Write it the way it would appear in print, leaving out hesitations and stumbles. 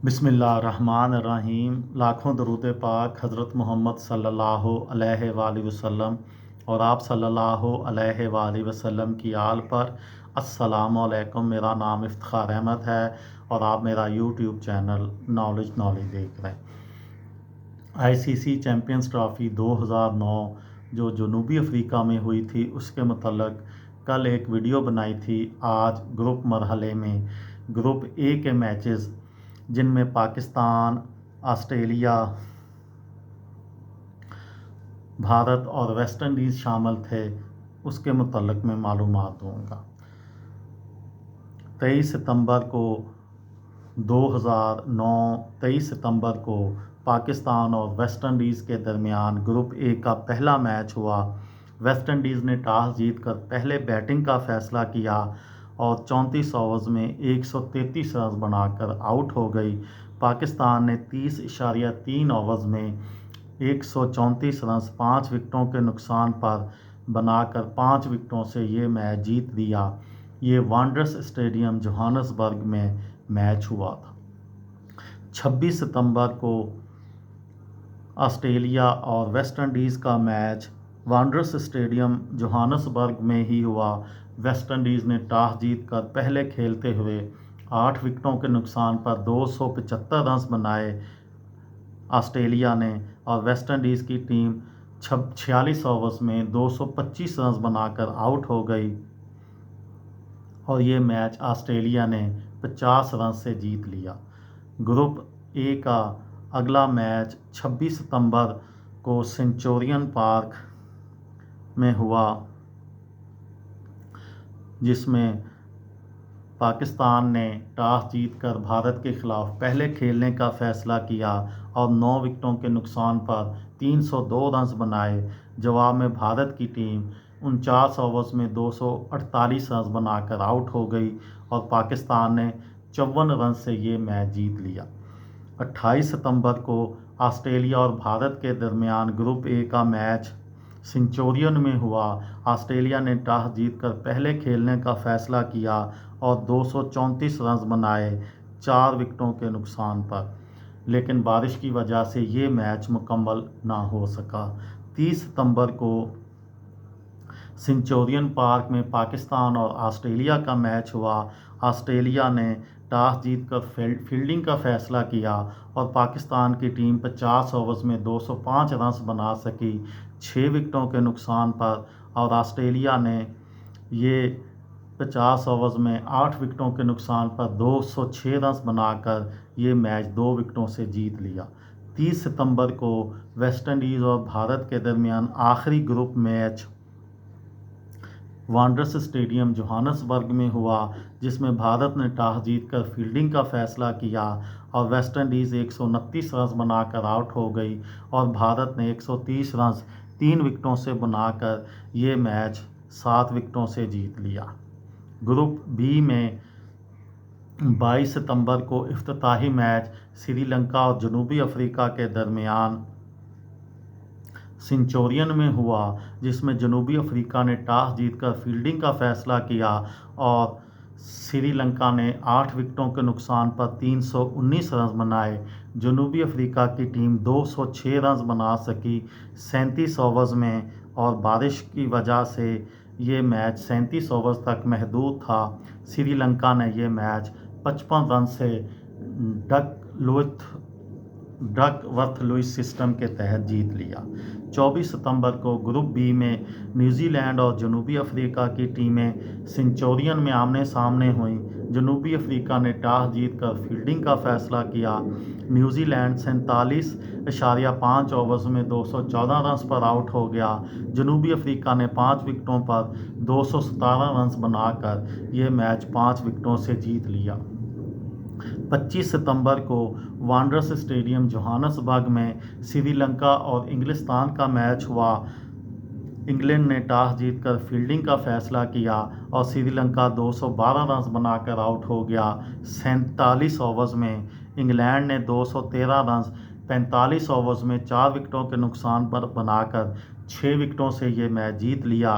بسم اللہ الرحمن الرحیم۔ لاکھوں درود پاک حضرت محمد صلی اللہ علیہ وآلہ وسلم اور آپ صلی اللہ علیہ وآلہ وسلم کی آل پر۔ السلام علیکم، میرا نام افتخار احمد ہے اور آپ میرا یوٹیوب چینل نالج دیکھ رہے ہیں۔ آئی سی سی چیمپئنز ٹرافی 2009 جو جنوبی افریقہ میں ہوئی تھی اس کے متعلق کل ایک ویڈیو بنائی تھی۔ آج گروپ مرحلے میں گروپ اے کے میچز جن میں پاکستان، آسٹریلیا، بھارت اور ویسٹ انڈیز شامل تھے اس کے متعلق میں معلومات دوں گا۔ 23 ستمبر کو پاکستان اور ویسٹ انڈیز کے درمیان گروپ اے کا پہلا میچ ہوا۔ ویسٹ انڈیز نے ٹاس جیت کر پہلے بیٹنگ کا فیصلہ کیا اور 34 اوورز میں 133 رنز بنا کر آؤٹ ہو گئی۔ پاکستان نے 30.3 اوورز میں 134 رنز 5 وکٹوں کے نقصان پر بنا کر 5 وکٹوں سے یہ میچ جیت لیا۔ یہ وانڈرس اسٹیڈیم جوہانسبرگ میں میچ ہوا تھا۔ 26 ستمبر کو آسٹریلیا اور ویسٹ انڈیز کا میچ وانڈرس اسٹیڈیم جوہانسبرگ میں ہی ہوا۔ ویسٹ انڈیز نے ٹاس جیت کر پہلے کھیلتے ہوئے 8 وکٹوں کے نقصان پر 275 رنز بنائے۔ آسٹریلیا نے اور ویسٹ انڈیز کی ٹیم 46 اوورز میں 225 رنز بنا کر آؤٹ ہو گئی اور یہ میچ آسٹریلیا نے 50 رنز سے جیت لیا۔ گروپ اے کا اگلا میچ 26 ستمبر کو سنچورین پارک میں ہوا جس میں پاکستان نے ٹاس جیت کر بھارت کے خلاف پہلے کھیلنے کا فیصلہ کیا اور 9 وکٹوں کے نقصان پر 302 رنز بنائے۔ جواب میں بھارت کی ٹیم 49 اوورز میں 248 رنز بنا کر آؤٹ ہو گئی اور پاکستان نے 54 رنز سے یہ میچ جیت لیا۔ 28 ستمبر کو آسٹریلیا اور بھارت کے درمیان گروپ اے کا میچ سنچورین میں ہوا۔ آسٹریلیا نے ٹاس جیت کر پہلے کھیلنے کا فیصلہ کیا اور 234 رنز بنائے 4 وکٹوں کے نقصان پر، لیکن بارش کی وجہ سے یہ میچ مکمل نہ ہو سکا۔ 30 ستمبر کو سنچورین پارک میں پاکستان اور آسٹریلیا کا میچ ہوا۔ آسٹریلیا نے ٹاس جیت کر فیلڈنگ کا فیصلہ کیا اور پاکستان کی ٹیم 50 اوورز میں 205 رنز بنا سکی 6 وکٹوں کے نقصان پر، اور آسٹریلیا نے یہ 50 اوورز میں 8 وکٹوں کے نقصان پر 206 رنز بنا کر یہ میچ 2 وکٹوں سے جیت لیا۔ 30 ستمبر کو ویسٹ انڈیز اور بھارت کے درمیان آخری گروپ میچ وانڈرس اسٹیڈیم جوہانسبرگ میں ہوا جس میں بھارت نے ٹاس جیت کر فیلڈنگ کا فیصلہ کیا اور ویسٹ انڈیز 129 رنز بنا کر آؤٹ ہو گئی اور بھارت نے 130 رنز 3 وکٹوں سے بنا کر یہ میچ 7 وکٹوں سے جیت لیا۔ گروپ بی میں 22 ستمبر کو افتتاحی میچ سری لنکا اور جنوبی افریقہ کے درمیان سنچورین میں ہوا جس میں جنوبی افریقہ نے ٹاس جیت کر فیلڈنگ کا فیصلہ کیا اور سری لنکا نے 8 وکٹوں کے نقصان پر 319 رنز بنائے۔ جنوبی افریقہ کی ٹیم 206 رنز بنا سکی 37 اوورز میں اور بارش کی وجہ سے یہ میچ 37 اوورز تک محدود تھا۔ سری لنکا نے یہ میچ 55 رنز سے ڈک ورتھ لوئس سسٹم کے تحت جیت لیا۔ 24 ستمبر کو گروپ بی میں نیوزی لینڈ اور جنوبی افریقہ کی ٹیمیں سنچورین میں آمنے سامنے ہوئیں۔ جنوبی افریقہ نے ٹاس جیت کر فیلڈنگ کا فیصلہ کیا۔ نیوزی لینڈ 47.5 اوورز میں 214 رنز پر آؤٹ ہو گیا۔ جنوبی افریقہ نے 5 وکٹوں پر 217 رنز بنا کر یہ میچ 5 وکٹوں سے جیت لیا۔ 25 ستمبر کو وانڈرس اسٹیڈیم جوہانسبرگ میں سری لنکا اور انگلستان کا میچ ہوا۔ انگلینڈ نے ٹاس جیت کر فیلڈنگ کا فیصلہ کیا اور سری لنکا 212 رنز بنا کر آؤٹ ہو گیا۔ 47 اوورز میں انگلینڈ نے 213 رنز 45 اوورز میں 4 وکٹوں کے نقصان پر بنا کر 6 وکٹوں سے یہ میچ جیت لیا۔